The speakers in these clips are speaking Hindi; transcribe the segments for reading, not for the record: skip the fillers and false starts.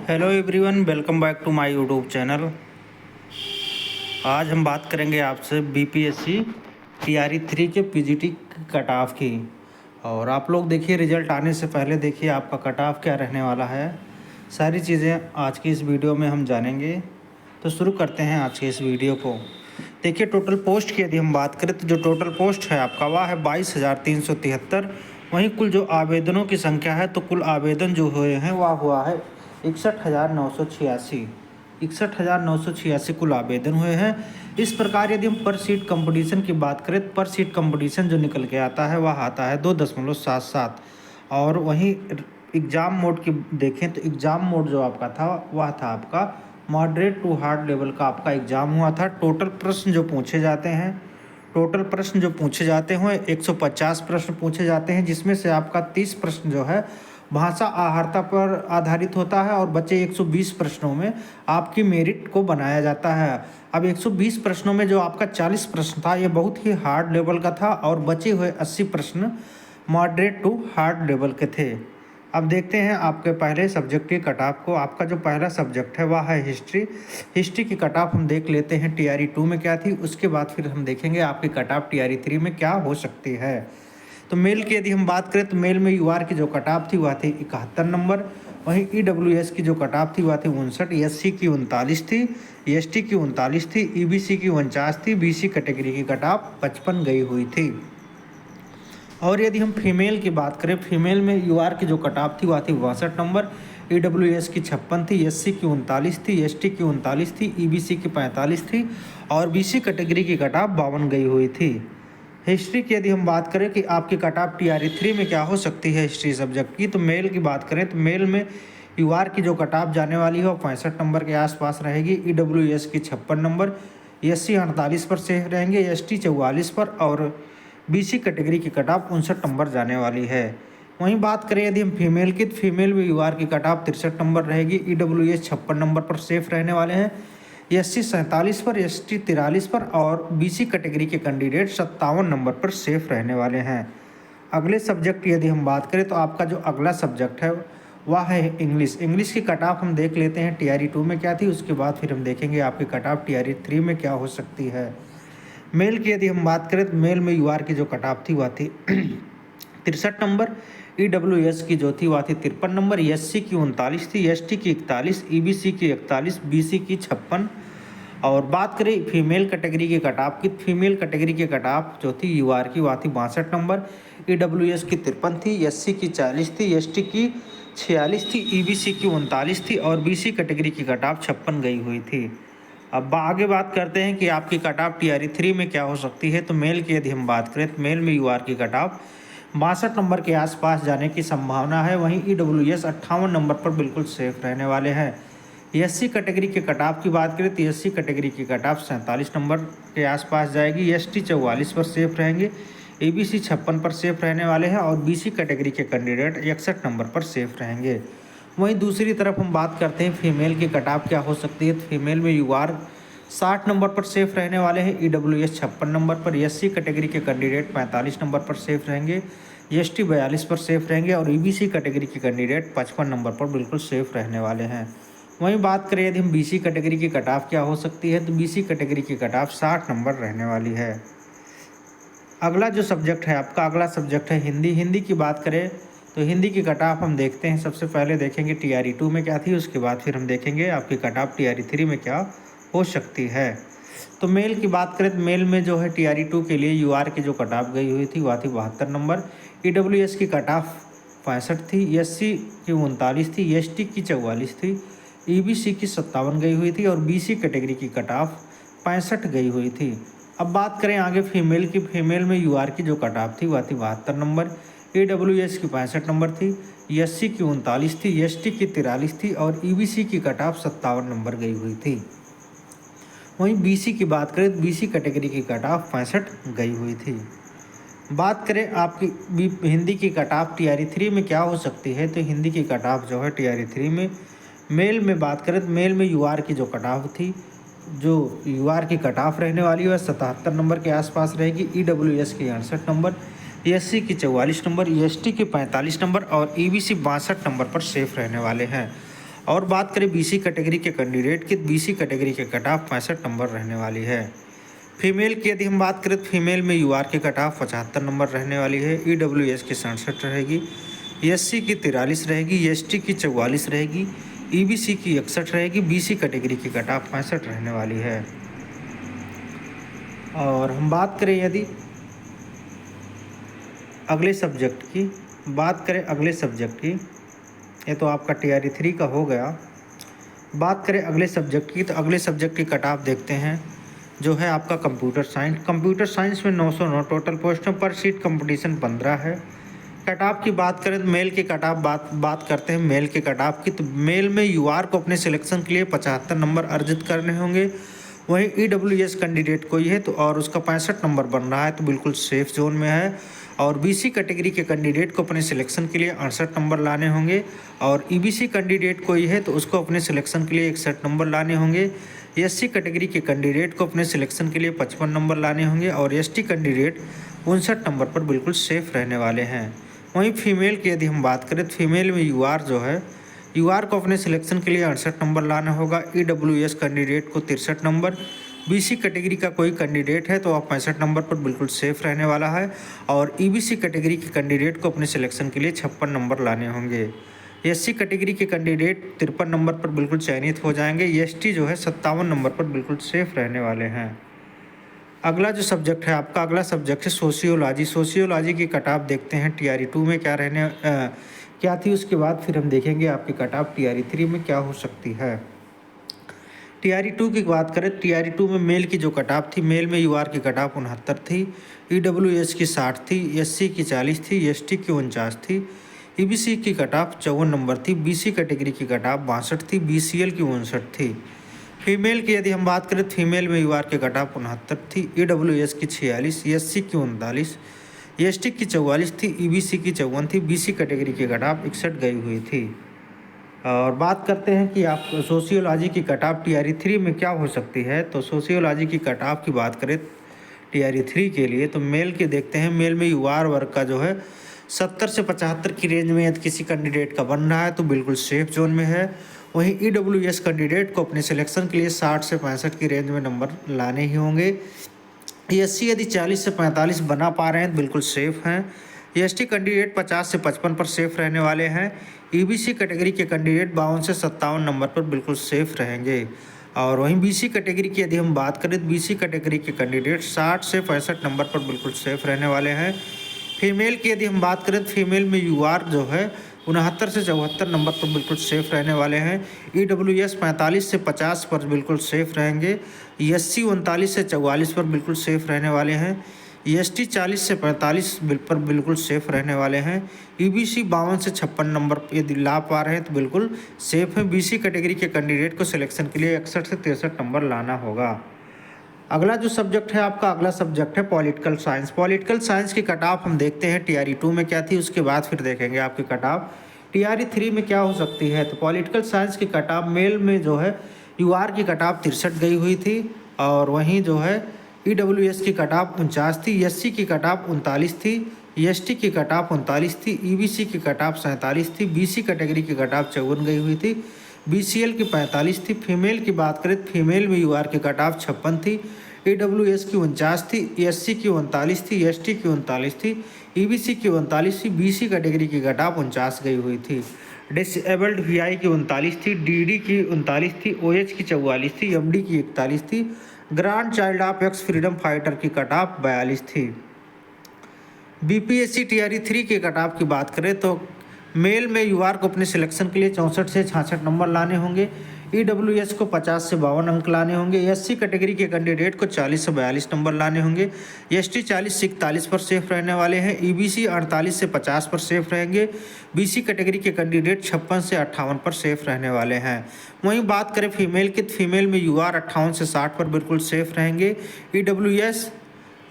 Hello everyone, welcome back to my YouTube channel. आज हम बात करेंगे आपसे बीपीएससी टीआरई 3 के पीजीटी कट ऑफ की। और आप लोग देखिए, रिज़ल्ट आने से पहले देखिए आपका कट ऑफ क्या रहने वाला है। सारी चीज़ें आज की इस वीडियो में हम जानेंगे। तो शुरू करते हैं आज के इस वीडियो को। देखिए, टोटल पोस्ट की यदि हम बात करें तो जो टोटल पोस्ट है आपका वह है 22,373। वहीं कुल जो आवेदनों की संख्या है, तो कुल आवेदन जो हुए हैं वह हुआ है 61,986। 61,986 कुल आवेदन हुए हैं। इस प्रकार यदि हम पर सीट कंपटीशन की बात करें तो पर सीट कंपटीशन जो निकल के आता है वह आता है 2.77। और वहीं एग्ज़ाम मोड की देखें तो एग्ज़ाम मोड जो आपका था वह था आपका मॉडरेट टू हार्ड लेवल का आपका एग्ज़ाम हुआ था। टोटल प्रश्न जो पूछे जाते हैं, टोटल प्रश्न जो पूछे जाते हैं 150 प्रश्न पूछे जाते हैं, जिसमें से आपका 30 प्रश्न जो है भाषा आहारता पर आधारित होता है और बचे 120 प्रश्नों में आपकी मेरिट को बनाया जाता है। अब 120 प्रश्नों में जो आपका 40 प्रश्न था ये बहुत ही हार्ड लेवल का था और बचे हुए 80 प्रश्न मॉडरेट टू हार्ड लेवल के थे। अब देखते हैं आपके पहले सब्जेक्ट की कट ऑफ को। आपका जो पहला सब्जेक्ट है वह है हिस्ट्री। हिस्ट्री की कट ऑफ हम देख लेते हैं टीआरई 2 में क्या थी, उसके बाद फिर हम देखेंगे आपकी कट ऑफ टीआरई 3 में क्या हो सकती है। तो मेल की यदि हम बात करें तो मेल में यूआर की जो कट ऑफ थी वह थी 71 नंबर। वहीं ईडब्ल्यूएस की जो कट ऑफ थी वह थी 59, एससी की 39 थी, एसटी की 39 थी, ईबीसी की 49 थी, बीसी कैटेगरी की कट ऑफ 55 गई हुई थी। और यदि हम फीमेल की बात करें, फीमेल में यूआर की जो कट ऑफ थी वह थी 62 नंबर, ईडब्ल्यूएस की 56 थी, एससी की 39 थी, एसटी की 39 थी, ईबीसी की 45 थी और बीसी कैटेगरी की कट ऑफ 52 गई हुई थी। हिस्ट्री की यदि हम बात करें कि आपकी कट ऑफ टीआरई 3 में क्या हो सकती है हिस्ट्री सब्जेक्ट की, तो मेल की बात करें तो मेल में यूआर की जो कट ऑफ जाने वाली है वो 65 नंबर के आसपास रहेगी, ईडब्ल्यूएस की 56 नंबर, एससी 48 पर सेफ रहेंगे, एसटी 44 पर और बीसी कैटेगरी की कट ऑफ 59 नंबर जाने वाली है। वहीं बात करें यदि हम फीमेल की, तो फीमेल में यूआर की कट ऑफ 63 नंबर रहेगी, ईडब्ल्यूएस 56 नंबर पर सेफ रहने वाले हैं, एससी 47 पर, एसटी 43 पर और बीसी कैटेगरी के कैंडिडेट 57 नंबर पर सेफ रहने वाले हैं। अगले सब्जेक्ट की यदि हम बात करें तो आपका जो अगला सब्जेक्ट है वह है इंग्लिश। इंग्लिश की कट ऑफ हम देख लेते हैं टीआरई 2 में क्या थी, उसके बाद फिर हम देखेंगे आपकी कट ऑफ टीआरई 3 में क्या हो सकती है। मेल की यदि हम बात करें तो मेल में यूआर की जो कट ऑफ थी वह थी 63 नंबर, ईडब्ल्यूएस की जो थी वह थी 53 नंबर, एससी की 39 थी, एसटी की 41, ईबीसी की 41, बीसी की 56। और बात करें फीमेल कैटेगरी की कट ऑफ की, फीमेल कैटेगरी की कट ऑफ जो थी यूआर की वह थी 62 नंबर, ईडब्ल्यूएस की 53 थी, एससी की 40 थी, एसटी की 46 थी, ईबीसी की 39 थी और बीसी कैटेगरी की कट ऑफ 56 गई हुई थी। अब आगे बात करते हैं कि आपकी कट ऑफ टीआरई 3 में क्या हो सकती है। तो मेल की यदि हम बात करें तो मेल में यूआर की कट ऑफ 62 नंबर के आसपास जाने की संभावना है। वहीं ईडब्ल्यूएस 58 नंबर पर बिल्कुल सेफ रहने वाले हैं। एससी कैटेगरी के कट ऑफ की बात करें तो एससी कैटेगरी की कट ऑफ 47 नंबर के आसपास जाएगी, एसटी 44 पर सेफ रहेंगे, ईबीसी 56 पर सेफ रहने वाले हैं और बीसी कैटेगरी के कैंडिडेट 61 नंबर पर सेफ रहेंगे। वहीं दूसरी तरफ हम बात करते हैं फीमेल की कट ऑफ क्या हो सकती है। तो फीमेल में यूआर 60 नंबर पर सेफ रहने वाले हैं, ईडब्ल्यूएस 56 नंबर पर, एससी कैटेगरी के कैंडिडेट 45 नंबर पर सेफ रहेंगे, एसटी 42 पर सेफ रहेंगे और ईबीसी कैटेगरी के कैंडिडेट 55 नंबर पर बिल्कुल सेफ रहने वाले हैं। वहीं बात करें यदि हम बीसी कैटेगरी की कट ऑफ क्या हो सकती है, तो बीसी कैटेगरी की कट ऑफ 60 नंबर रहने वाली है। अगला जो सब्जेक्ट है आपका, अगला सब्जेक्ट है हिंदी। हिंदी की बात करें तो हिंदी की कट ऑफ हम देखते हैं। सबसे पहले देखेंगे टीआरई 2 में क्या थी, उसके बाद फिर हम देखेंगे आपकी कट ऑफ टीआरई 3 में क्या हो सकती है। तो मेल की बात करें तो मेल में जो है टीआरई 2 के लिए यूआर की जो कट ऑफ गई हुई थी वह थी 72 नंबर, ईडब्ल्यूएस की कट ऑफ 65 थी, एससी की 39 थी, एसटी की 44 थी, ईबीसी की 57 गई हुई थी और बीसी कैटेगरी की कट ऑफ 65 गई हुई थी। अब बात करें आगे फीमेल की, फीमेल में यूआर की जो कट ऑफ थी वह थी 72 नंबर, ईडब्ल्यूएस की 65 नंबर थी, एससी की 39 थी, एसटी की 43 थी और ईबीसी की कट ऑफ 57 नंबर गई हुई थी। वहीं बीसी की बात करें तो बीसी कैटेगरी की कट ऑफ 65 गई हुई थी। बात करें आपकी हिंदी की कट ऑफ टीआरई 3 में क्या हो सकती है, तो हिंदी की कट ऑफ जो है टीआरई 3 में मेल में बात करें तो मेल में यूआर की जो कट ऑफ थी, जो यूआर की कट ऑफ रहने वाली है 77 नंबर के आसपास रहेगी, ईडब्ल्यूएस की 68 नंबर, एससी की 44 नंबर, एसटी की 45 नंबर और ईबीसी 62 नंबर पर सेफ रहने वाले हैं। और बात करें बीसी कैटेगरी के कैंडिडेट की, बीसी कैटेगरी के कट ऑफ 65 नंबर रहने वाली है। फीमेल की यदि हम बात करें तो फीमेल में यूआर के कट ऑफ 75 नंबर रहने वाली है, ईडब्ल्यूएस की 67 रहेगी, एससी की 43 रहेगी, एसटी की 44 रहेगी, ईबीसी की 61 रहेगी, बीसी कैटेगरी की कट ऑफ 65 रहने वाली है। और हम बात करें यदि अगले सब्जेक्ट की, ये तो आपका टीआरई 3 का हो गया। बात करें अगले सब्जेक्ट की, तो अगले सब्जेक्ट की कट ऑफ देखते हैं, जो है आपका कंप्यूटर साइंस। कंप्यूटर साइंस में 909 टोटल पोस्टों पर सीट कंपटीशन 15 है। कट ऑफ की बात करें तो मेल की कट ऑफ बात करते हैं मेल के कट ऑफ की, तो मेल में यूआर को अपने सिलेक्शन के लिए 75 नंबर अर्जित करने होंगे। वहीं ईडब्ल्यूएस कैंडिडेट कोई है तो और उसका 65 नंबर बन रहा है, तो बिल्कुल सेफ जोन में है। और बीसी कैटेगरी के कैंडिडेट को अपने सिलेक्शन के लिए 68 नंबर लाने होंगे। और ईबीसी कैंडिडेट कोई है तो उसको अपने सिलेक्शन के लिए 61 नंबर लाने होंगे। एससी कैटेगरी के कैंडिडेट को अपने सिलेक्शन के लिए 55 नंबर लाने होंगे। और एसटी कैंडिडेट 59 नंबर पर बिल्कुल सेफ रहने वाले हैं। वहीं फीमेल की यदि हम बात करें तो फीमेल में यूआर जो है, यूआर को अपने सिलेक्शन के लिए 68 नंबर लाना होगा। ईडब्ल्यूएस कैंडिडेट को 63 नंबर, बीसी कैटेगरी का कोई कैंडिडेट है तो आप 65 नंबर पर बिल्कुल सेफ रहने वाला है। और ईबीसी कैटेगरी के कैंडिडेट को अपने सिलेक्शन के लिए 56 नंबर लाने होंगे। एससी कैटेगरी के कैंडिडेट 53 नंबर पर बिल्कुल चयनित हो जाएंगे। एसटी जो है 57 नंबर पर बिल्कुल सेफ रहने वाले हैं। अगला जो सब्जेक्ट है आपका, अगला सब्जेक्ट है सोशियोलॉजी। सोशियोलॉजी की कट ऑफ देखते हैं टीआरई 2 में क्या थी, उसके बाद फिर हम देखेंगे आपकी कट ऑफ टीआरई 3 में क्या हो सकती है। टीआरई 2 की बात करें, टीआरई 2 में मेल की जो कट ऑफ थी, मेल में यूआर की कट ऑफ 69 थी, ईडब्ल्यूएस की 60 थी, एससी की 40 थी, एसटी की 49 थी, ईबीसी की कट ऑफ 54 नंबर थी, बीसी कैटेगरी की कट ऑफ 62 थी, बीसीएल की 59 थी। फीमेल की यदि हम बात करें तो फीमेल में यूआर के कट ऑफ 69 थी, ईडब्ल्यूएस की 46, एससी की 39, एसटी की 44 थी, ईबीसी की 54 थी, बीसी कैटेगरी की कट ऑफ 61 गई हुई थी। और बात करते हैं कि आप सोशियोलॉजी की कट ऑफ टीआरई 3 में क्या हो सकती है। तो सोशियोलॉजी की कट ऑफ की बात करें टीआरई 3 के लिए, तो मेल के देखते हैं, मेल में यूआर वर्ग का जो है 70 से 75 की रेंज में यदि किसी कैंडिडेट का बन रहा है तो बिल्कुल सेफ जोन में है। वहीं ईडब्ल्यूएस कैंडिडेट को अपने सिलेक्शन के लिए 60 से 65 की रेंज में नंबर लाने ही होंगे। एससी यदि 40 से 45 बना पा रहे हैं तो बिल्कुल सेफ हैं। एसटी कैंडिडेट 50 से 55 पर सेफ रहने वाले हैं। ईबीसी कैटेगरी के कैंडिडेट 52 से 57 नंबर पर बिल्कुल सेफ रहेंगे। और वहीं बीसी कैटेगरी की यदि हम बात करें तो बीसी कैटेगरी के कैंडिडेट 60 से 65 नंबर पर बिल्कुल सेफ रहने वाले हैं। फीमेल की यदि हम बात करें तो फीमेल में यूआर जो है 69 से 74 नंबर पर बिल्कुल सेफ रहने वाले हैं। ईडब्ल्यूएस 45 से 50 पर बिल्कुल सेफ रहेंगे। एससी 39 से 44 पर बिल्कुल सेफ रहने वाले हैं। एसटी 40 से 45 पर बिल्कुल सेफ रहने वाले हैं। ईबीसी 52 से 56 नंबर यदि ला पा रहे हैं तो बिल्कुल सेफ है। बीसी कैटेगरी के कैंडिडेट को सिलेक्शन के लिए 61 से 63 नंबर लाना होगा। अगला जो सब्जेक्ट है आपका, अगला सब्जेक्ट है पॉलिटिकल साइंस। पॉलिटिकल साइंस की कट ऑफ हम देखते हैं टीआरई 2 में क्या थी, उसके बाद फिर देखेंगे आपकी कट ऑफ टीआरई 3 में क्या हो सकती है। तो पॉलिटिकल साइंस की कट ऑफ मेल में जो है यूआर की कट ऑफ 63 गई हुई थी। और वहीं जो है ईडब्ल्यूएस की कट ऑफ 49 थी, एससी की कट ऑफ 39 थी, एसटी की कट ऑफ 39 थी, ईबीसी की कट ऑफ 47 थी, बीसी कैटेगरी की कट ऑफ 54 गई हुई थी, बीसीएल की 45 थी। फीमेल की बात करें तो फीमेल में यूआर की कट ऑफ 56 थी, ईडब्ल्यूएस की 49 थी, एससी की 39 थी, एसटी की 39 थी, ईबीसी की 39 थी, बीसी कैटेगरी की कट ऑफ 49 गई हुई थी। डिसेबल्ड वीआई की 39 थी, डीडी की 39 थी, ओएच की 44 थी, एमडी की 41 थी, grand child of x freedom fighter की कट ऑफ 42 थी। बीपीएससी टीआरई 3 के कट ऑफ की बात करें तो मेल में यूआर को अपने सिलेक्शन के लिए 64 से 66 नंबर लाने होंगे। ईडब्ल्यूएस को 50 से 52 अंक लाने होंगे। एससी कैटेगरी के कैंडिडेट को 40 से 42 नंबर लाने होंगे। एसटी 40 से 41 पर सेफ रहने वाले हैं। ईबीसी 48 से 50 पर सेफ रहेंगे। बीसी कैटेगरी के कैंडिडेट 56 से 58 पर सेफ रहने वाले हैं। वहीं बात करें फीमेल की, तो फीमेल में यूआर 58 से 60 पर बिल्कुल सेफ रहेंगे। ईडब्ल्यूएस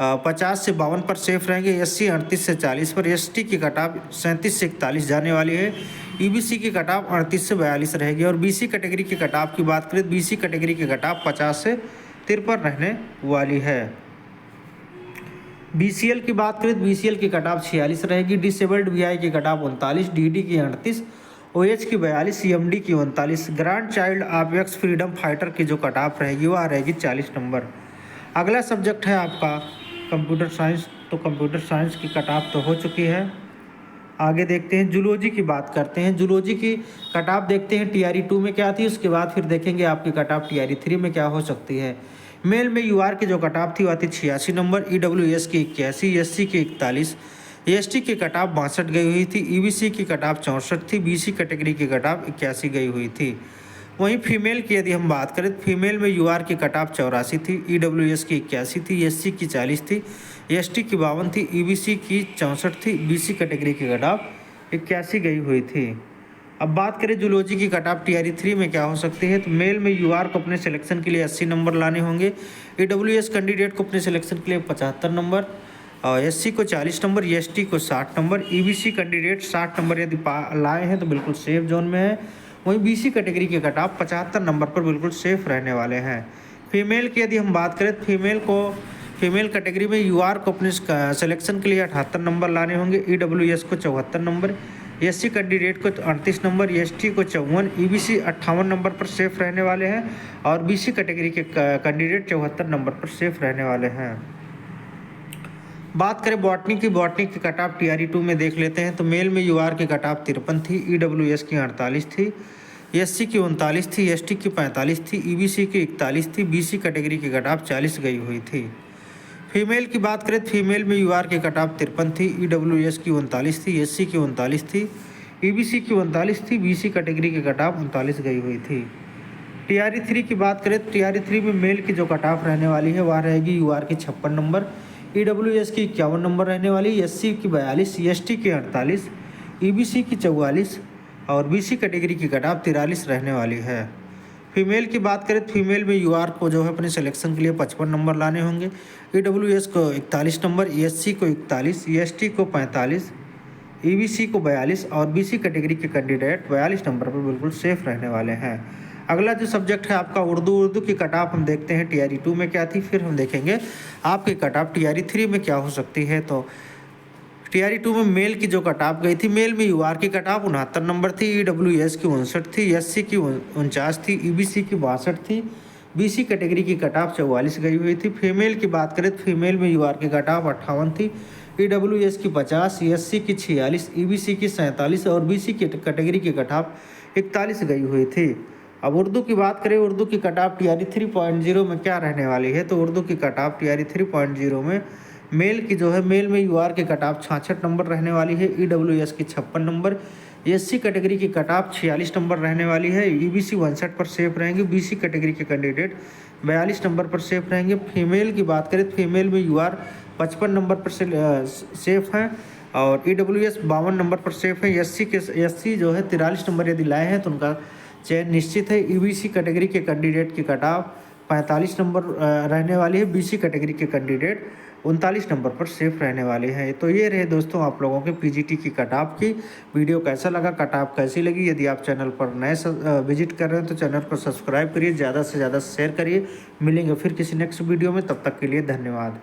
50 से 52 पर सेफ रहेंगे। एससी 38 से 40 पर, एसटी की कट ऑफ 37 से 41 जाने वाली है। ईबीसी की कट ऑफ 38 से 42 रहेगी। और बीसी कैटेगरी की कट ऑफ की बात करें तो बीसी कैटेगरी की कट ऑफ 50 से 53 रहने वाली है। बीसीएल की बात करें तो बीसीएल की कट ऑफ 46 रहेगी। डिसेबल्ड वीआई की कट ऑफ 39, डीडी की 38, OH की 42, EMD की 39, grand child of freedom fighter की जो कट ऑफ रहेगी वो आ रहेगी 40 नंबर। अगला सब्जेक्ट है आपका कंप्यूटर साइंस। तो कंप्यूटर साइंस की कट ऑफ तो हो चुकी है। आगे देखते हैं जूलॉजी की बात करते हैं। जूलॉजी की कट ऑफ देखते हैं TRE 2 में क्या थी, उसके बाद फिर देखेंगे आपकी कट ऑफ TRE 3 में क्या हो सकती है। मेल में UR की जो कट ऑफ थी वो थी 86 नंबर, EWS की 81, SC की 41, ST की कट ऑफ 62 गई हुई थी, EBC की कट ऑफ 64 थी, BC कैटेगरी की कट ऑफ 81 गई हुई थी। वहीं फीमेल की यदि हम बात करें तो फीमेल में UR की कट ऑफ 84 थी, EWS की 81 थी, SC की 40 थी, ST की 52 थी, EBC की 64 थी, BC कैटेगरी की कट ऑफ 81 गई हुई थी। अब बात करें जूलॉजी की कट ऑफ TRE 3 में क्या हो सकती है, तो मेल में UR को अपने सिलेक्शन के लिए 80 नंबर लाने होंगे, EWS कैंडिडेट को अपने सिलेक्शन के लिए 75 नंबर, और SC को 40 नंबर, ST को 60 नंबर, EBC कैंडिडेट 60 नंबर यदि लाए हैं तो बिल्कुल सेफ जोन में है। वहीं BC कैटेगरी के कट ऑफ 75 नंबर पर बिल्कुल सेफ रहने वाले हैं। फीमेल की यदि हम बात करें तो फीमेल कैटेगरी में UR को अपने सिलेक्शन के लिए 78 नंबर लाने होंगे, EWS को 74 नंबर, SC कैंडिडेट को 38 नंबर, ST को 54, EBC 58 नंबर पर सेफ रहने वाले हैं, और BC कैटेगरी के कैंडिडेट 74 नंबर पर सेफ रहने वाले हैं। बात करें बॉटनी की कट ऑफ TRE 2 में देख लेते हैं। तो मेल में UR की कट ऑफ 53 थी, EWS की 48 थी, SC की 39 थी, ST की 45 थी, EBC की 41 थी, BC कैटेगरी की कट ऑफ 40 गई हुई थी। फीमेल की बात करें तो फीमेल में UR की कट ऑफ 53 थी, EWS की 39 थी, SC की 39 थी, EBC की 39 थी, BC कैटेगरी की कट ऑफ 39 गई हुई थी। TRE 3 की बात करें तो TRE 3 में मेल की जो कट ऑफ रहने वाली है वह रहेगी UR की 56 नंबर, EWS की 51 नंबर रहने वाली, SC की 42, ST की 48, EBC की 44 और BC कैटेगरी की कट ऑफ 43 रहने वाली है। फीमेल की बात करें तो फीमेल में UR को जो है अपने सिलेक्शन के लिए 55 नंबर लाने होंगे, EWS को 41 नंबर, SC को 41, ST को 45, EBC को 42 और BC कैटेगरी के कैंडिडेट 42 नंबर पर बिल्कुल सेफ रहने वाले हैं। अगला जो सब्जेक्ट है आपका उर्दू की कट ऑफ हम देखते हैं TRE 2 में क्या थी, फिर हम देखेंगे आपकी कट ऑफ TRE 3 में क्या हो सकती है। तो TRE 2 में मेल की जो कट ऑफ गई थी, मेल में UR की कट ऑफ 69 नंबर थी, EWS की 59 थी, SC की 49 थी, EBC की 62 थी, BC कैटेगरी की कट ऑफ 44 गई हुई थी। फीमेल की बात करें तो फीमेल में UR की कट ऑफ 58 थी, EWS की 50, SC की 46, EBC की 47 और BC की कैटेगरी की कट ऑफ 41 गई हुई थी। अब उर्दू की बात करें, उर्दू की कट ऑफ TRE 3.0 में क्या रहने वाली है, तो उर्दू की कट ऑफ TRE 3.0 में मेल की जो है मेल में UR की कट ऑफ 66 नंबर रहने वाली है, EWS की 56 नंबर, SC कैटेगरी की कट ऑफ 46 नंबर रहने वाली है, EBC 59 पर सेफ रहेंगे, BC कैटेगरी के कैंडिडेट 42 नंबर पर सेफ रहेंगे। फीमेल की बात करें तो फीमेल में UR 55 नंबर पर सेफ हैं और EWS 52 नंबर पर सेफ है। SC जो है 43 नंबर यदि लाए हैं तो उनका चयन निश्चित है। EBC कैटेगरी के कैंडिडेट की कट ऑफ 45 नंबर रहने वाली है, BC कैटेगरी के कैंडिडेट 39 नंबर पर सेफ रहने वाले हैं। तो ये रहे दोस्तों आप लोगों के PGT की कट ऑफ की। वीडियो कैसा लगा, कट ऑफ कैसी लगी, यदि आप चैनल पर नए विजिट कर रहे हैं तो चैनल को सब्सक्राइब करिए, ज़्यादा से ज़्यादा शेयर करिए। मिलेंगे फिर किसी नेक्स्ट वीडियो में, तब तक के लिए धन्यवाद।